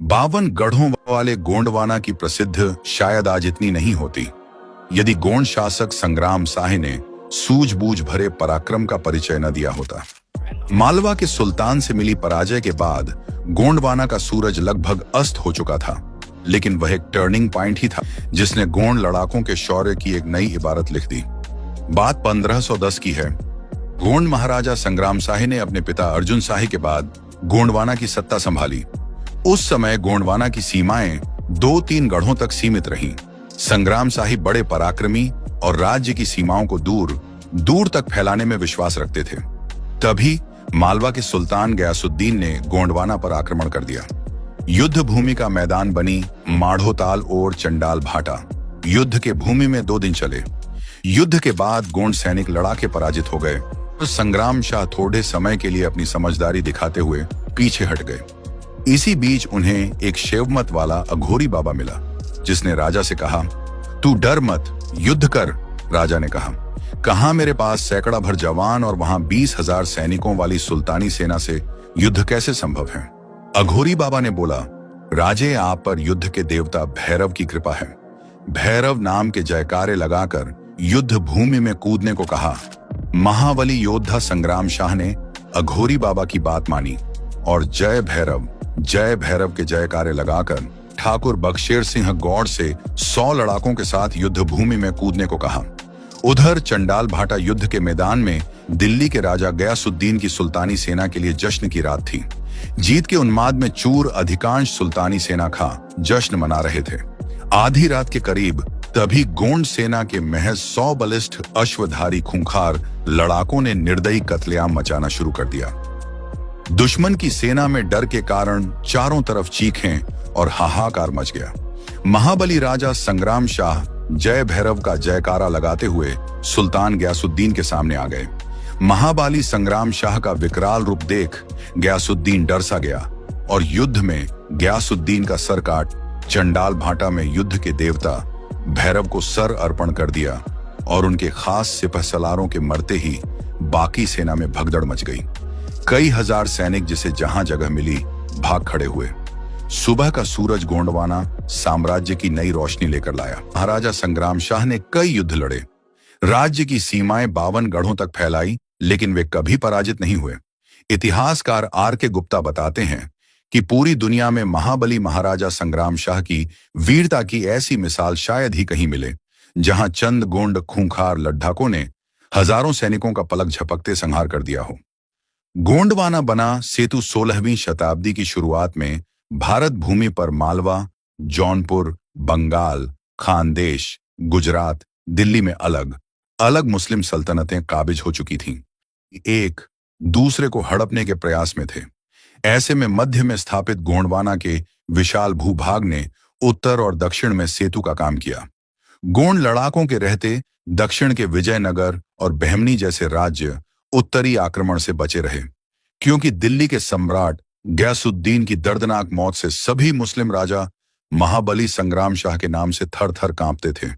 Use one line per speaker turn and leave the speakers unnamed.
52 गढ़ों वाले गोंडवाना की प्रसिद्ध शायद आज इतनी नहीं होती यदि गोंड शासक संग्राम शाह ने सूझबूझ भरे पराक्रम का परिचय न दिया होता। मालवा के सुल्तान से मिली पराजय के बाद गोंडवाना का सूरज लगभग अस्त हो चुका था, लेकिन वह एक टर्निंग पॉइंट ही था जिसने गोंड लड़ाकों के शौर्य की एक नई इबारत लिख दी। बात 1510 की है। गोंड महाराजा संग्राम शाह ने अपने पिता अर्जुन शाह के बाद गोंडवाना की सत्ता संभाली। उस समय गोंडवाना की सीमाएं 2-3 गढ़ों तक सीमित रहीं। संग्राम शाह बड़े पराक्रमी और राज्य की सीमाओं को दूर दूर तक फैलाने में विश्वास रखते थे। तभी मालवा के सुल्तान गयासुद्दीन ने गोंडवाना पर आक्रमण कर दिया। युद्ध भूमि का मैदान बनी माढ़ोताल और चंडाल भाटा। युद्ध के भूमि में 2 दिन चले। युद्ध के बाद गोंड सैनिक लड़ाके पराजित हो गए। संग्राम शाह थोड़े समय के लिए अपनी समझदारी दिखाते हुए पीछे हट गए। इसी बीच उन्हें एक शेवमत वाला अघोरी बाबा मिला, जिसने राजा से कहा, तू डर मत, युद्ध कर। राजा ने कहा, कहां मेरे पास सैकड़ा भर जवान और वहां 20,000 सैनिकों वाली सुल्तानी सेना से युद्ध कैसे संभव है। अघोरी बाबा ने बोला, राजे, आप पर युद्ध के देवता भैरव की कृपा है। भैरव नाम के जयकारे लगाकर युद्ध भूमि में कूदने को कहा। महाबली योद्धा संग्राम शाह ने अघोरी बाबा की बात मानी और जय भैरव के जयकारे लगाकर ठाकुर बख्शेर सिंह गौड़ से 100 लड़ाकों के साथ युद्ध भूमि में कूदने को कहा। उधर चंडाल भाटा युद्ध के मैदान में दिल्ली के राजा गयासुद्दीन की सुल्तानी सेना के लिए जश्न की रात थी। जीत के उन्माद में चूर अधिकांश सुल्तानी सेना खा जश्न मना रहे थे। आधी रात के करीब तभी गोंड सेना के महज 100 बलिष्ठ अश्वधारी खूंखार लड़ाकों ने निर्दयी कत्लेआम मचाना शुरू कर दिया। दुश्मन की सेना में डर के कारण चारों तरफ चीखें और हाहाकार मच गया। महाबली राजा संग्राम शाह जय भैरव का जयकारा लगाते हुए सुल्तान गयासुद्दीन के सामने आ गए। महाबली संग्राम शाह का विकराल रूप देख गयासुद्दीन डर सा गया और युद्ध में गयासुद्दीन का सर काट चंडाल भाटा में युद्ध के देवता भैरव को सर अर्पण कर दिया और उनके खास सिपह सलारों के मरते ही बाकी सेना में भगदड़ मच गई। कई हजार सैनिक जिसे जहां जगह मिली भाग खड़े हुए। सुबह का सूरज गोंडवाना साम्राज्य की नई रोशनी लेकर लाया। महाराजा संग्राम शाह ने कई युद्ध लड़े, राज्य की सीमाएं 52 गढ़ों तक फैलाई, लेकिन वे कभी पराजित नहीं हुए। इतिहासकार R.K. गुप्ता बताते हैं कि पूरी दुनिया में महाबली महाराजा संग्राम शाह की वीरता की ऐसी मिसाल शायद ही कहीं मिले, जहां चंद गोंड खूंखार लद्दाखों ने हजारों सैनिकों का पलक झपकते संहार कर दिया हो। गोंडवाना बना सेतु 16वीं शताब्दी की शुरुआत में भारत भूमि पर मालवा, जौनपुर, बंगाल, खानदेश, गुजरात, दिल्ली में अलग अलग मुस्लिम सल्तनतें काबिज हो चुकी थीं। एक दूसरे को हड़पने के प्रयास में थे। ऐसे में मध्य में स्थापित गोंडवाना के विशाल भूभाग ने उत्तर और दक्षिण में सेतु का काम किया। गोंड लड़ाकों के रहते दक्षिण के विजयनगर और बहमनी जैसे राज्य उत्तरी आक्रमण से बचे रहे, क्योंकि दिल्ली के सम्राट गयासुद्दीन की दर्दनाक मौत से सभी मुस्लिम राजा महाबली संग्राम शाह के नाम से थर थर कांपते थे।